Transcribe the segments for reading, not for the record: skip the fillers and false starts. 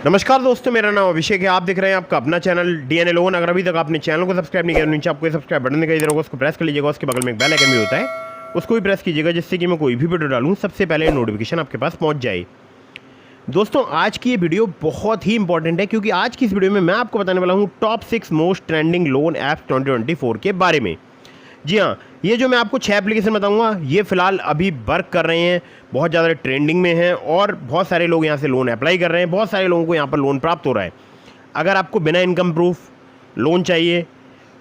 नमस्कार दोस्तों, मेरा नाम अभिषेक है। आप देख रहे हैं आपका अपना चैनल डीएनए लोन। अगर अभी तक आपने चैनल को सब्सक्राइब नहीं किया तो नीचे आपको सब्सक्राइब बटन दिखाई दे रहा होगा, उसको प्रेस कर लीजिएगा। उसके बगल में एक बेल आइकन भी होता है, उसको भी प्रेस कीजिएगा, जिससे कि मैं कोई भी वीडियो डालूँ सबसे पहले नोटिफिकेशन आपके पास पहुँच जाए। दोस्तों, आज की ये वीडियो बहुत ही इंपॉर्टेंट है, क्योंकि आज की इस वीडियो में मैं आपको बताने वाला हूँ top 6 most trending loan apps 2024 के बारे में। जी हाँ, ये जो मैं आपको 6 एप्लीकेशन बताऊंगा, ये फिलहाल अभी वर्क कर रहे हैं, बहुत ज़्यादा ट्रेंडिंग में हैं और बहुत सारे लोग यहाँ से लोन अप्लाई कर रहे हैं, बहुत सारे लोगों को यहाँ पर लोन प्राप्त हो रहा है। अगर आपको बिना इनकम प्रूफ लोन चाहिए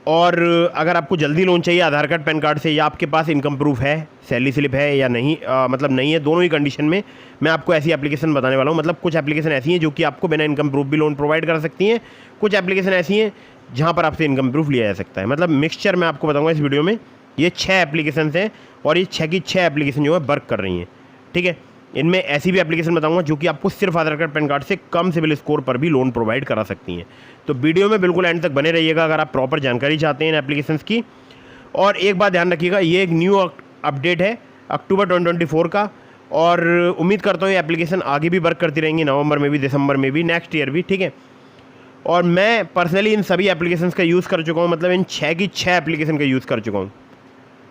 और अगर आपको जल्दी लोन चाहिए आधार कार्ड पैन कार्ड से, या आपके पास इनकम प्रूफ है, सैलरी स्लिप है या नहीं, मतलब नहीं है, दोनों ही कंडीशन में मैं आपको ऐसी एप्लीकेशन बताने वाला हूँ। मतलब कुछ एप्लीकेशन ऐसी हैं जो कि आपको बिना इनकम प्रूफ भी लोन प्रोवाइड कर सकती हैं, कुछ एप्लीकेशन ऐसी हैं जहाँ पर आपसे इनकम प्रूफ लिया जा सकता है। मतलब मिक्सचर मैं आपको बताऊँगा इस वीडियो में। ये 6 एप्लीकेशन हैं और ये 6 की 6 एप्लीकेशन जो है वर्क कर रही हैं, ठीक है। इनमें ऐसी भी एप्लीकेशन बताऊंगा जो कि आपको सिर्फ आधार कार्ड पैन कार्ड से कम सिविल स्कोर पर भी लोन प्रोवाइड करा सकती हैं। तो वीडियो में बिल्कुल एंड तक बने रहिएगा अगर आप प्रॉपर जानकारी चाहते हैं इन एप्लीकेशंस की। और एक बात ध्यान रखिएगा, ये एक न्यू अपडेट है अक्टूबर 2024 का, और उम्मीद करता हूँ ये एप्लीकेशन आगे भी वर्क करती रहेंगी, नवंबर में भी, दिसंबर में भी, नेक्स्ट ईयर भी, ठीक है। और मैं पर्सनली इन सभी एप्लीकेशंस का यूज़ कर चुका हूँ, मतलब इन 6 की 6 एप्लीकेशन का यूज़ कर चुका हूँ,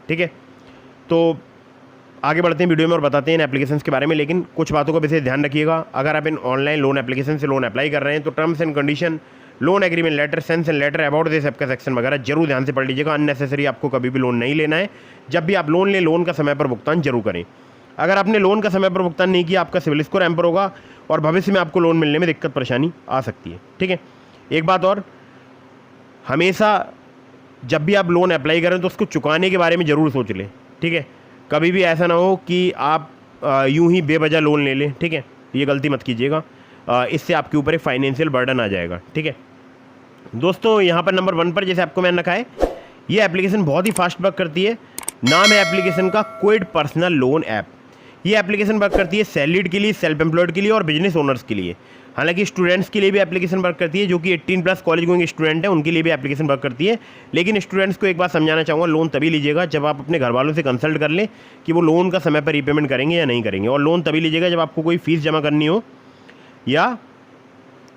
ठीक है। तो आगे बढ़ते हैं वीडियो में और बताते हैं इन एप्लीकेशंस के बारे में, लेकिन कुछ बातों का विशेष ध्यान रखिएगा। अगर आप इन ऑनलाइन लोन एप्लीकेशन से लोन अप्लाई कर रहे हैं तो terms and condition, loan agreement letter, sanction letter, about this app का सेक्शन वगैरह जरूर ध्यान से पढ़ लीजिएगा। अननेसेसरी आपको कभी भी लोन नहीं लेना है। जब भी आप लोन लें, लोन का समय पर भुगतान जरूर करें। अगर आपने लोन का समय पर भुगतान नहीं किया, आपका सिविल स्कोर हैम्पर होगा और भविष्य में आपको लोन मिलने में दिक्कत परेशानी आ सकती है, ठीक है। एक बात और, हमेशा जब भी आप लोन अप्लाई करें तो उसको चुकाने के बारे में ज़रूर सोच लें, ठीक है। कभी भी ऐसा ना हो कि आप यूं ही बेवजह लोन ले लें, ठीक है। ये गलती मत कीजिएगा, इससे आपके ऊपर एक फाइनेंशियल बर्डन आ जाएगा, ठीक है। दोस्तों, यहाँ पर नंबर 1 पर जैसे आपको मैंने रखा है, ये एप्लीकेशन बहुत ही फास्ट वर्क करती है। नाम है एप्लीकेशन का क्विड पर्सनल लोन ऐप। ये एप्लीकेशन वर्क करती है सैलरीड के लिए, सेल्फ एम्प्लॉयड के लिए और बिजनेस ओनर्स के लिए। हालांकि स्टूडेंट्स के लिए भी एप्लीकेशन वर्क करती है, जो कि 18+ कॉलेज गोइंग स्टूडेंट हैं, उनके लिए भी एप्लीकेशन वर्क करती है। लेकिन स्टूडेंट्स को एक बात समझाना चाहूँगा, लोन तभी लीजिएगा जब आप अपने घर वालों से कंसल्ट कर लें कि वो लोन का समय पर रीपेमेंट करेंगे या नहीं करेंगे। और लोन तभी लीजिएगा जब आपको कोई फ़ीस जमा करनी हो या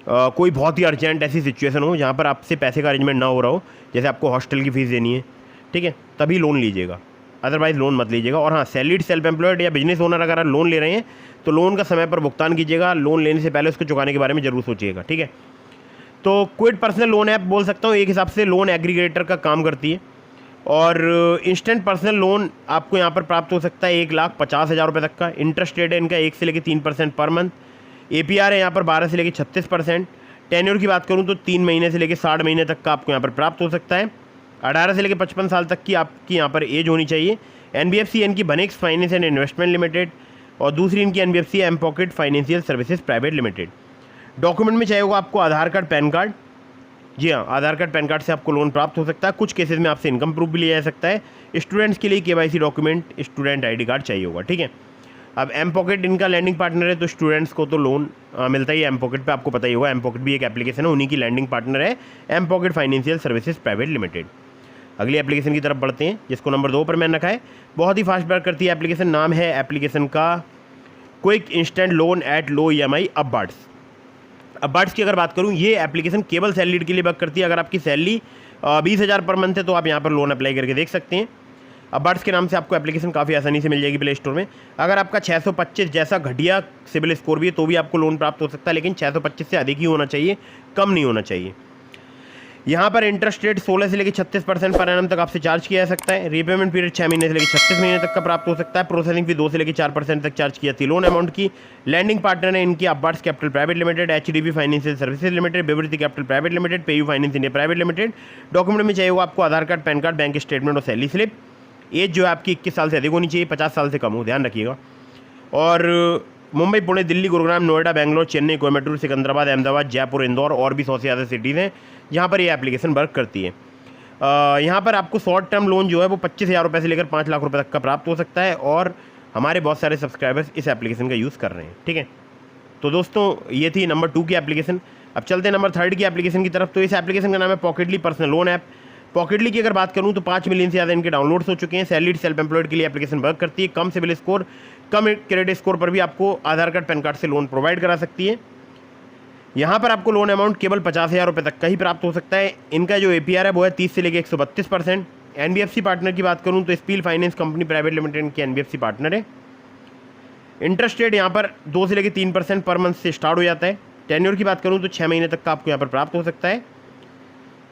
कोई बहुत ही अर्जेंट ऐसी सिचुएशन हो जहाँ पर आपसे पैसे का अरेंजमेंट ना हो रहा हो, जैसे आपको हॉस्टल की फ़ीस देनी है, ठीक है, तभी लोन लीजिएगा, अदरवाइज़ लोन मत लीजिएगा। और हाँ, सैलरीड, सेल्फ एम्प्लॉयड या बिजनेस ओनर अगर आप लोन ले रहे हैं तो लोन का समय पर भुगतान कीजिएगा। लोन लेने से पहले उसको चुकाने के बारे में ज़रूर सोचिएगा, ठीक है। तो क्विड पर्सनल लोन ऐप बोल सकता हूँ, एक हिसाब से लोन एग्रीगेटर का काम करती है। और इंस्टेंट पर्सनल लोन आपको यहाँ पर प्राप्त हो सकता है 1,50,000 रुपये तक का। इंटरेस्ट रेट है इनका 1 से लेकर 3% पर मंथ। APR है यहाँ पर 12 से लेकर 36%। टेन्योर की बात करूँ तो 3 महीने से लेकर 60 महीने तक का आपको यहाँ पर प्राप्त हो सकता है। 18 से लेकर 55 साल तक की आपकी यहाँ पर एज होनी चाहिए। NBFC इनकी Banex Finance and Investment Limited, और दूसरी इनकी NBFC mPokket Financial Services Private limited. Document में चाहिए होगा आपको आधार कार्ड, पैन कार्ड। जी हाँ, आधार कार्ड, पैन कार्ड से आपको लोन प्राप्त हो सकता है। कुछ केसेस में आपसे इनकम प्रूफ भी लिया जा सकता है। स्टूडेंट्स के लिए KYC document, student ID card चाहिए होगा, ठीक है। अब एम पॉकेट इनका लैंडिंग पार्टनर है, तो स्टूडेंट्स को तो लोन मिलता ही है एम पॉकेट पे, आपको पता ही होगा। एम पॉकेट भी एक एप्लीकेशन है, उन्हीं की लैंडिंग पार्टनर है mPokket Financial Services Private Limited. अगली एप्लीकेशन की तरफ बढ़ते हैं, जिसको नंबर 2 पर मैंने रखा है। बहुत ही फास्ट वर्क करती है एप्लीकेशन। नाम है एप्लीकेशन का quick instant loan at low EMI अपबार्ड्स। अपबार्ड्स की अगर बात करूँ, ये एप्लीकेशन केवल सैलरीड के लिए वर्क करती है। अगर आपकी सैलरी 20,000 पर मंथ है तो आप यहाँ पर लोन अप्लाई करके देख सकते हैं। अपबार्ड्स के नाम से आपको एप्लीकेशन काफ़ी आसानी से मिल जाएगी प्ले स्टोर में। अगर आपका 625 जैसा घटिया सिविल स्कोर भी है तो भी आपको लोन प्राप्त हो सकता है, लेकिन 625 से अधिक ही होना चाहिए, कम नहीं होना चाहिए। यहाँ पर इंटरेस्ट रेट 16 से लेकर 36% पर एनम तक आपसे चार्ज किया जा सकता है। रीपेमेंट पीरियड 6 महीने से लेकर 36 महीने तक का प्राप्त हो सकता है। प्रोसेसिंग फी 2 से लेकर 4% तक चार्ज की जाती है लोन अमाउंट की। लैंडिंग पार्टनर है इनकी Upwards capital private limited, HDB financial services limited, बेवरिटी capital private limited, PayU finance India private limited. Document में चाहिए होगा आपको Aadhaar card, PAN card, bank statement और सैलरी स्लिप। एज जो है आपकी 21 साल से अधिक होनी चाहिए, 50 साल से कम हो, ध्यान रखिएगा। और मुंबई, पुणे, दिल्ली, गुरुग्राम, नोएडा, बेंगलोर, चेन्नई, कोयम्बटूर, सिकंदराबाद, अहमदाबाद, जयपुर, इंदौर और भी 100 से ज़्यादा सिटीज़ हैं जहाँ पर ये एप्लीकेशन वर्क करती है। यहाँ पर आपको शॉर्ट टर्म लोन जो है वो 25,000 रुपये से लेकर 5 लाख रुपये तक का प्राप्त हो सकता है। और हमारे बहुत सारे सब्सक्राइबर्स इस एप्लीकेशन का यूज़ कर रहे हैं, ठीक है। तो दोस्तों, ये थी नंबर 2 की एप्लीकेशन। अब चलते हैं नंबर 3 की एप्लीकेशन की तरफ। तो इस एप्लीकेशन का नाम है पॉकेटली पर्सनल लोन ऐप। पॉकेटली की अगर बात करूं तो 5 मिलियन से ज़्यादा इनके डाउनलोड्स हो चुके हैं। सैलरीड, सेल्फ एम्प्लॉयड के लिए एप्लीकेशन वर्क करती है। कम सिविल स्कोर, कम क्रेडिट स्कोर पर भी आपको आधार कार्ड, पैन कार्ड से लोन प्रोवाइड करा सकती है। यहाँ पर आपको लोन अमाउंट केवल 50,000 रुपये तक का ही प्राप्त हो सकता है। इनका जो APR है वो है 30 से लेकर 132%। NBFC पार्टनर की बात करूँ तो spill finance company private limited की NBFC पार्टनर है। इंटरेस्ट रेट यहाँ पर 2 से लेकर 3% पर मंथ से स्टार्ट हो जाता है। टेन्योर की बात करूँ तो 6 महीने तक का आपको यहाँ पर प्राप्त हो सकता है।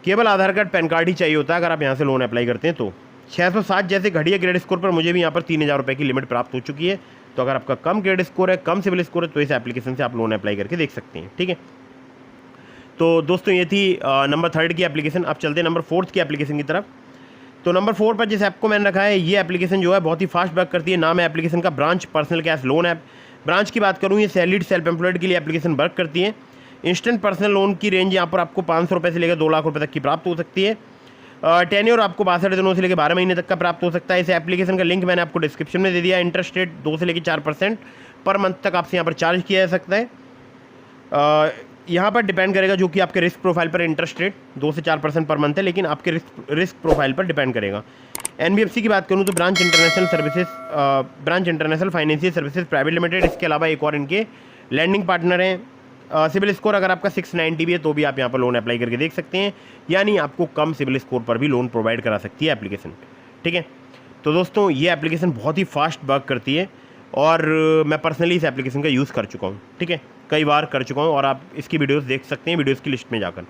केवल आधार कार्ड पैन कार्ड ही चाहिए होता है अगर आप यहाँ से लोन अप्लाई करते हैं तो। 607 जैसे घटिया क्रेडिट स्कोर पर मुझे भी यहाँ पर 3,000 रुपये की लिमिट प्राप्त हो चुकी है। तो अगर आपका कम क्रेडिट स्कोर है, कम सिविल स्कोर है, तो इस एप्लीकेशन से आप लोन अप्लाई करके देख सकते हैं। ठीक है, तो दोस्तों ये थी नंबर 3 की एप्लीकेशन। अब चलते हैं नंबर 4 की एप्लीकेशन की तरफ। तो नंबर 4 पर जिस ऐप को मैंने रखा है, ये एप्लीकेशन जो है बहुत ही फास्ट वर्क करती है। नाम है एप्लीकेशन का branch personal cash loan app. Branch की बात करूँ, ये सैलरीड सेल्फ एम्प्लॉयड के लिए एप्लीकेशन वर्क करती है। इंस्टेंट पर्सनल लोन की रेंज यहाँ पर आपको 500 रुपये से लेकर 2 लाख रुपये तक की प्राप्त हो सकती है। टेन्योर आपको 62 दिनों से लेकर 12 महीने तक का प्राप्त हो सकता है। इस एप्लीकेशन का लिंक मैंने आपको डिस्क्रिप्शन में दे दिया है। इंटरेस्ट रेट 2 से लेकर 4% पर मंथ तक आपसे यहाँ पर चार्ज किया जा सकता है। यहाँ पर डिपेंड करेगा जो कि आपके रिस्क प्रोफाइल पर इंटरेस्ट रेट 2 से 4% पर मंथ है, लेकिन आपके रिस्क प्रोफाइल पर डिपेंड करेगा। NBFC की बात करूँ तो branch international financial Services Private limited, इसके अलावा एक और इनके लैंडिंग पार्टनर हैं। सिविल स्कोर अगर आपका 690 भी है तो भी आप यहाँ पर लोन अप्लाई करके देख सकते हैं, यानी आपको कम सिविल स्कोर पर भी लोन प्रोवाइड करा सकती है एप्लीकेशन। ठीक है, तो दोस्तों ये एप्लीकेशन बहुत ही फास्ट वर्क करती है और मैं पर्सनली इस एप्लीकेशन का यूज़ कर चुका हूँ। ठीक है, कई बार कर चुका हूँ और आप इसकी वीडियोस देख सकते हैं वीडियोस की लिस्ट में जाकर।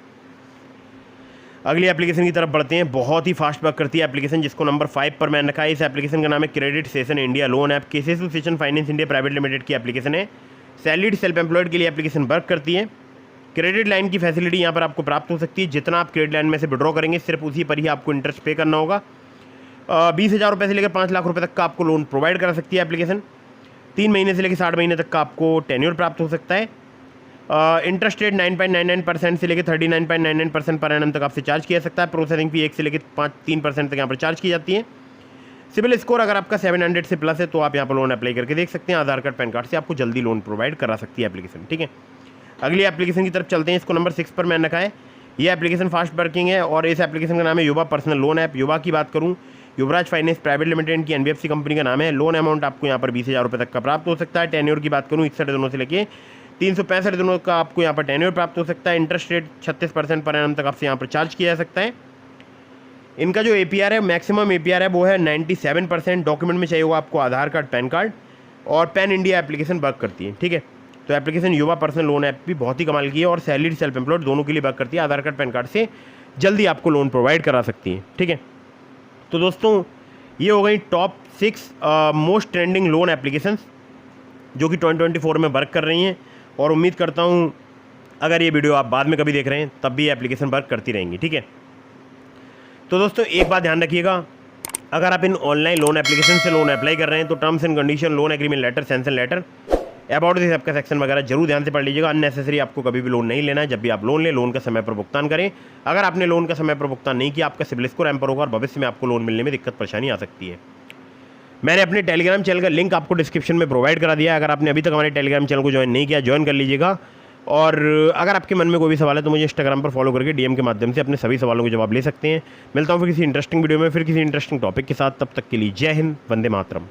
अगली एप्लीकेशन की तरफ बढ़ते हैं। बहुत ही फास्ट वर्क करती है एप्लीकेशन, जिसको नंबर 5 पर मैंने रखा है। इस एप्लीकेशन का नाम है credit session India loan app. KCC session finance India private limited की एप्लीकेशन है। सैलरीड सेल्फ एम्प्लॉयड के लिए एप्लीकेशन वर्क करती है। क्रेडिट लाइन की फैसिलिटी यहाँ पर आपको प्राप्त हो सकती है। जितना आप क्रेडिट लाइन में से विड्रॉ करेंगे सिर्फ उसी पर ही आपको इंटरेस्ट पे करना होगा। 20,000 रुपये से लेकर 5 लाख रुपये तक का आपको लोन प्रोवाइड करा सकती है एप्लीकेशन। 3 महीने से लेकर 60 महीने तक का आपको टेन्योर प्राप्त हो सकता है। इंटरेस्ट रेट 9.99% से लेकर 39.99% पर एनम तक आपसे चार्ज किया सकता है। प्रोसेसिंग फी 1 से लेकर 3% तक यहाँ पर चार्ज की जाती है। सिविल स्कोर अगर आपका 700 से प्लस है तो आप यहाँ पर लोन अप्लाई करके देख सकते हैं। आधार कार्ड पैन कार्ड से आपको जल्दी लोन प्रोवाइड करा सकती है एप्लीकेशन। ठीक है, अगली एप्लीकेशन की तरफ चलते हैं। इसको नंबर 6 पर मैंने रखा है। ये एप्लीकेशन फास्ट वर्किंग है और इस एप्लीकेशन का नाम है युवा पर्सनल लोन ऐप। युवा की बात करूँ, युवराज फाइनेंस प्राइवेट लिमिटेड की NBFC कंपनी का नाम है। लोन अमाउंट आपको यहाँ पर 20,000 रुपये तक का प्राप्त हो सकता है। टेन्योर की बात करूँ 61 दिनों से लेकर 365 दिनों का आपको यहाँ पर टेन्योर प्राप्त हो सकता है। इंटरेस्ट रेट 36% पर एनम तक आपसे यहाँ पर चार्ज किया जा सकता है। इनका जो APR है, मैक्सिमम APR है वो है 97%। डॉक्यूमेंट में चाहिए होगा आपको आधार कार्ड पैन कार्ड, और पैन इंडिया एप्लीकेशन वर्क करती है। ठीक है, तो एप्लीकेशन युवा पर्सनल लोन ऐप भी बहुत ही कमाल की है और सैलरीड सेल्फ एम्प्लॉयड दोनों के लिए वर्क करती है। आधार कार्ड पैन कार्ड से जल्दी आपको लोन प्रोवाइड करा सकती है। ठीक है, तो दोस्तों ये हो गई top 6 most trending loan applications जो कि 2024 में वर्क कर रही हैं, और उम्मीद करता हूँ अगर ये वीडियो आप बाद में कभी देख रहे हैं तब भी ये एप्लीकेशन वर्क करती रहेंगी। ठीक है, तो दोस्तों एक बात ध्यान रखिएगा, अगर आप इन ऑनलाइन लोन एप्लीकेशन से लोन अप्लाई कर रहे हैं तो terms and condition, loan agreement letter, sanction letter, about this आपका सेक्शन वगैरह जरूर ध्यान से पढ़ लीजिएगा। अननेसेसरी आपको कभी भी लोन नहीं लेना है। जब भी आप लोन लें, लोन का समय पर भुगतान करें। अगर आपने लोन का समय पर भुगतान नहीं किया, आपका सिबिल स्कोर हैम्पर होगा और भविष्य में आपको लोन मिलने में दिक्कत परेशानी आ सकती है। मैंने अपने टेलीग्राम चैनल का लिंक आपको डिस्क्रिप्शन में प्रोवाइड करा दिया है। अगर आपने अभी तक हमारे टेलीग्राम चैनल को ज्वाइन नहीं किया, ज्वाइन कर लीजिएगा। और अगर आपके मन में कोई भी सवाल है तो मुझे इंस्टाग्राम पर फॉलो करके DM के माध्यम से अपने सभी सवालों के जवाब ले सकते हैं। मिलता हूँ फिर किसी इंटरेस्टिंग वीडियो में, फिर किसी इंटरेस्टिंग टॉपिक के साथ। तब तक के लिए जय हिंद, वंदे मातरम।